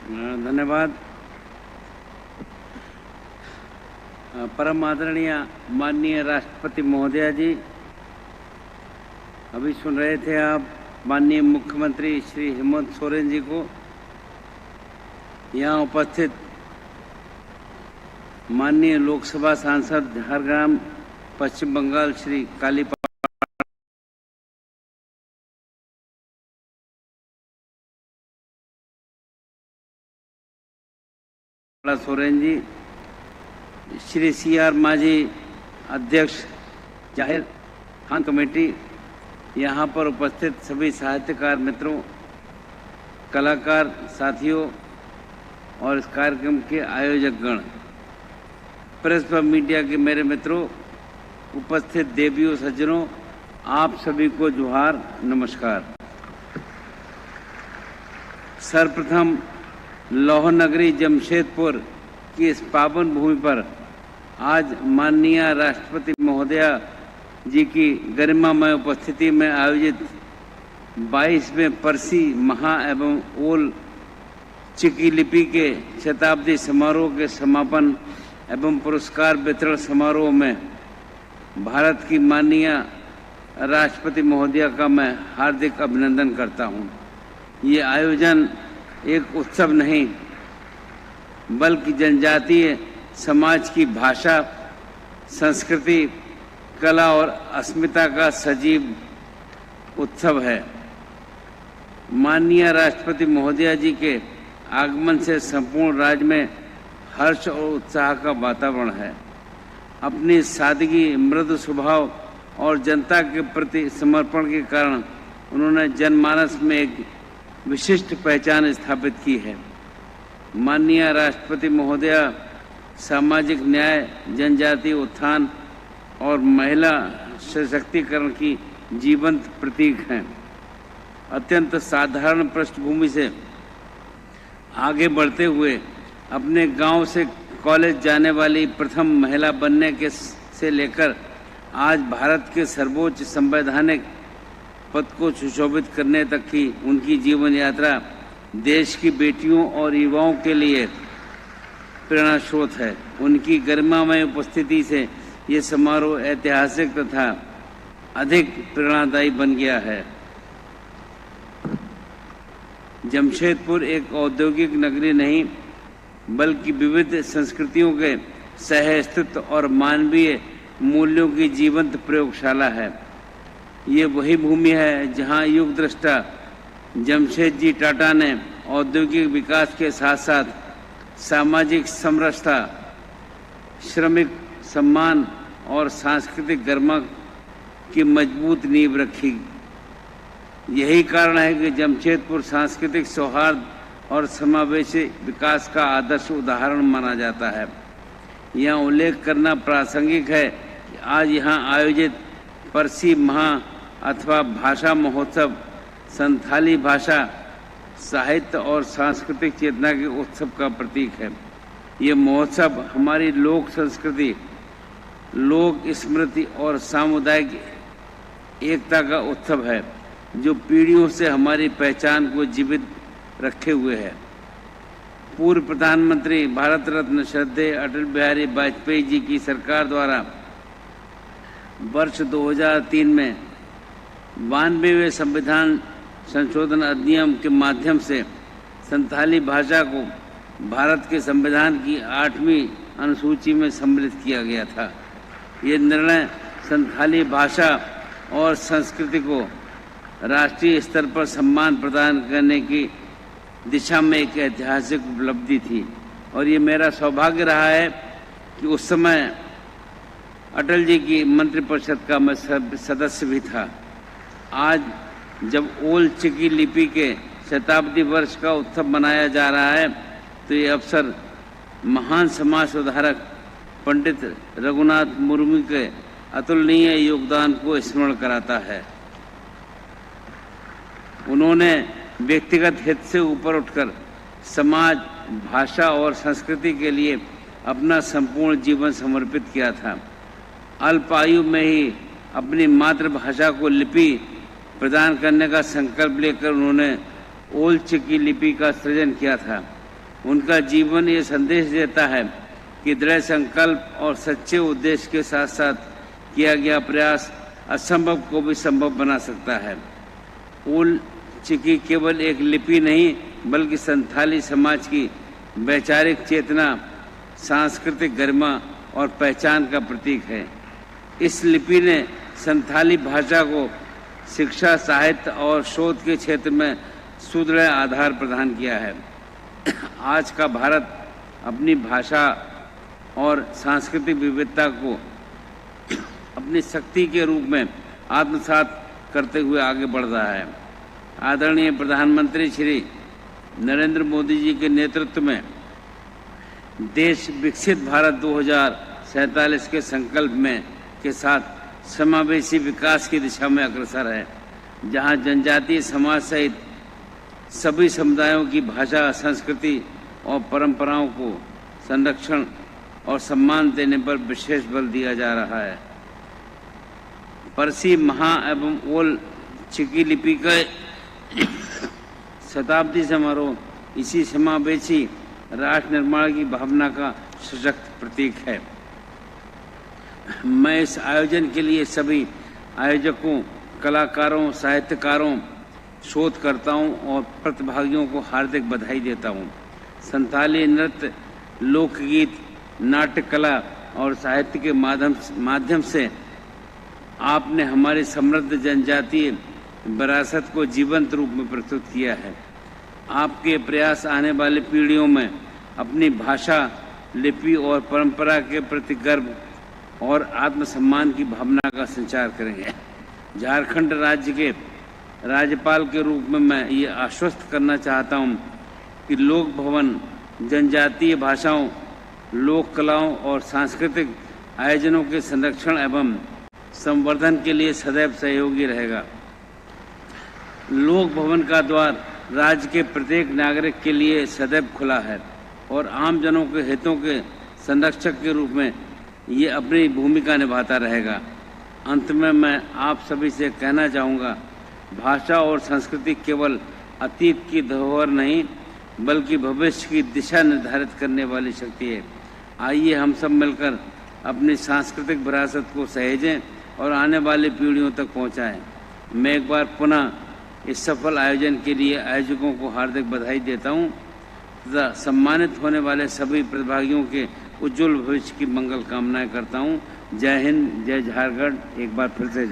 धन्यवाद। परम आदरणीय माननीय राष्ट्रपति महोदया जी, अभी सुन रहे थे आप माननीय मुख्यमंत्री श्री हेमंत सोरेन जी को। यहाँ उपस्थित माननीय लोकसभा सांसद झारग्राम पश्चिम बंगाल श्री कालीपाड़ा सोरेन जी, श्री CR मांझी अध्यक्ष जाहिर खान कमेटी, यहाँ पर उपस्थित सभी साहित्यकार मित्रों, कलाकार साथियों और इस कार्यक्रम के आयोजकगण, प्रेस व मीडिया के मेरे मित्रों, उपस्थित देवियों सज्जनों, आप सभी को जोहार, नमस्कार। सर्वप्रथम लौह नगरी जमशेदपुर की इस पावन भूमि पर आज माननीय राष्ट्रपति महोदया जी की गरिमामय उपस्थिति में आयोजित 22वें परसी महा एवं ओल चिकी लिपि के शताब्दी समारोह के समापन एवं पुरस्कार वितरण समारोह में भारत की माननीय राष्ट्रपति महोदया का मैं हार्दिक अभिनंदन करता हूं। ये आयोजन एक उत्सव नहीं बल्कि जनजातीय समाज की भाषा, संस्कृति, कला और अस्मिता का सजीव उत्सव है। माननीय राष्ट्रपति महोदया जी के आगमन से संपूर्ण राज्य में हर्ष और उत्साह का वातावरण है। अपनी सादगी, मृदु स्वभाव और जनता के प्रति समर्पण के कारण उन्होंने जनमानस में एक विशिष्ट पहचान स्थापित की है। माननीय राष्ट्रपति महोदया सामाजिक न्याय, जनजातीय उत्थान और महिला सशक्तिकरण की जीवंत प्रतीक हैं। अत्यंत साधारण पृष्ठभूमि से आगे बढ़ते हुए अपने गांव से कॉलेज जाने वाली प्रथम महिला बनने के से लेकर आज भारत के सर्वोच्च संवैधानिक पद को सुशोभित करने तक की उनकी जीवन यात्रा देश की बेटियों और युवाओं के लिए प्रेरणा स्रोत है। उनकी गरिमामय उपस्थिति से ये समारोह ऐतिहासिक तथा अधिक प्रेरणादायी बन गया है। जमशेदपुर एक औद्योगिक नगरी नहीं बल्कि विविध संस्कृतियों के सह-अस्तित्व और मानवीय मूल्यों की जीवंत प्रयोगशाला है। ये वही भूमि है जहां युग दृष्टा जमशेदजी टाटा ने औद्योगिक विकास के साथ साथ सामाजिक समरसता, श्रमिक सम्मान और सांस्कृतिक गरिमा की मजबूत नींव रखी। यही कारण है कि जमशेदपुर सांस्कृतिक सौहार्द और समावेशी विकास का आदर्श उदाहरण माना जाता है। यहाँ उल्लेख करना प्रासंगिक है कि आज यहाँ आयोजित परसी महा अथवा भाषा महोत्सव संथाली भाषा, साहित्य और सांस्कृतिक चेतना के उत्सव का प्रतीक है। ये महोत्सव हमारी लोक संस्कृति, लोक स्मृति और सामुदायिक एकता का उत्सव है जो पीढ़ियों से हमारी पहचान को जीवित रखे हुए है। पूर्व प्रधानमंत्री भारत रत्न श्रद्धेय अटल बिहारी वाजपेयी जी की सरकार द्वारा वर्ष 2003 में 92वें संविधान संशोधन अधिनियम के माध्यम से संथाली भाषा को भारत के संविधान की 8वीं अनुसूची में सम्मिलित किया गया था। ये निर्णय संथाली भाषा और संस्कृति को राष्ट्रीय स्तर पर सम्मान प्रदान करने की दिशा में एक ऐतिहासिक उपलब्धि थी और ये मेरा सौभाग्य रहा है कि उस समय अटल जी की मंत्रिपरिषद का मैं सदस्य भी था। आज जब ओल चिकी लिपि के शताब्दी वर्ष का उत्सव मनाया जा रहा है तो ये अवसर महान समाज सुधारक पंडित रघुनाथ मुर्मू के अतुलनीय योगदान को स्मरण कराता है। उन्होंने व्यक्तिगत हित से ऊपर उठकर समाज, भाषा और संस्कृति के लिए अपना संपूर्ण जीवन समर्पित किया था। अल्प आयु में ही अपनी मातृभाषा को लिपि प्रदान करने का संकल्प लेकर उन्होंने ओल चिकी लिपि का सृजन किया था। उनका जीवन ये संदेश देता है कि दृढ़ संकल्प और सच्चे उद्देश्य के साथ साथ किया गया प्रयास असंभव को भी संभव बना सकता है। ओल चिकी केवल एक लिपि नहीं बल्कि संथाली समाज की वैचारिक चेतना, सांस्कृतिक गरिमा और पहचान का प्रतीक है। इस लिपि ने संथाली भाषा को शिक्षा, साहित्य और शोध के क्षेत्र में सुदृढ़ आधार प्रदान किया है। आज का भारत अपनी भाषा और सांस्कृतिक विविधता को अपनी शक्ति के रूप में आत्मसात करते हुए आगे बढ़ रहा है। आदरणीय प्रधानमंत्री श्री नरेंद्र मोदी जी के नेतृत्व में देश विकसित भारत 2047 के संकल्प में के साथ समावेशी विकास की दिशा में अग्रसर है, जहां जनजातीय समाज सहित सभी समुदायों की भाषा, संस्कृति और परंपराओं को संरक्षण और सम्मान देने पर विशेष बल दिया जा रहा है। परसी, महा एवं ओल चिकी लिपि का शताब्दी समारोह इसी समावेशी राष्ट्र निर्माण की भावना का सशक्त प्रतीक है। मैं इस आयोजन के लिए सभी आयोजकों, कलाकारों, साहित्यकारों, शोधकर्ताओं और प्रतिभागियों को हार्दिक बधाई देता हूँ। संथाली नृत्य, लोकगीत, नाट्य कला और साहित्य के माध्यम से आपने हमारी समृद्ध जनजातीय विरासत को जीवंत रूप में प्रस्तुत किया है। आपके प्रयास आने वाली पीढ़ियों में अपनी भाषा, लिपि और परंपरा के प्रति गर्व और आत्मसम्मान की भावना का संचार करेंगे। झारखंड राज्य के राज्यपाल के रूप में मैं ये आश्वस्त करना चाहता हूँ कि लोक भवन जनजातीय भाषाओं, लोक कलाओं और सांस्कृतिक आयोजनों के संरक्षण एवं संवर्धन के लिए सदैव सहयोगी रहेगा। लोक भवन का द्वार राज्य के प्रत्येक नागरिक के लिए सदैव खुला है और आम जनों के हितों के संरक्षक के रूप में ये अपनी भूमिका निभाता रहेगा। अंत में मैं आप सभी से कहना चाहूँगा, भाषा और संस्कृति केवल अतीत की धरोहर नहीं बल्कि भविष्य की दिशा निर्धारित करने वाली शक्ति है। आइए हम सब मिलकर अपनी सांस्कृतिक विरासत को सहेजें और आने वाली पीढ़ियों तक पहुंचाएं। मैं एक बार पुनः इस सफल आयोजन के लिए आयोजकों को हार्दिक बधाई देता हूं तथा सम्मानित होने वाले सभी प्रतिभागियों के उज्जवल भविष्य की मंगल कामनाएं करता हूं। जय हिंद, जय झारखंड। एक बार फिर से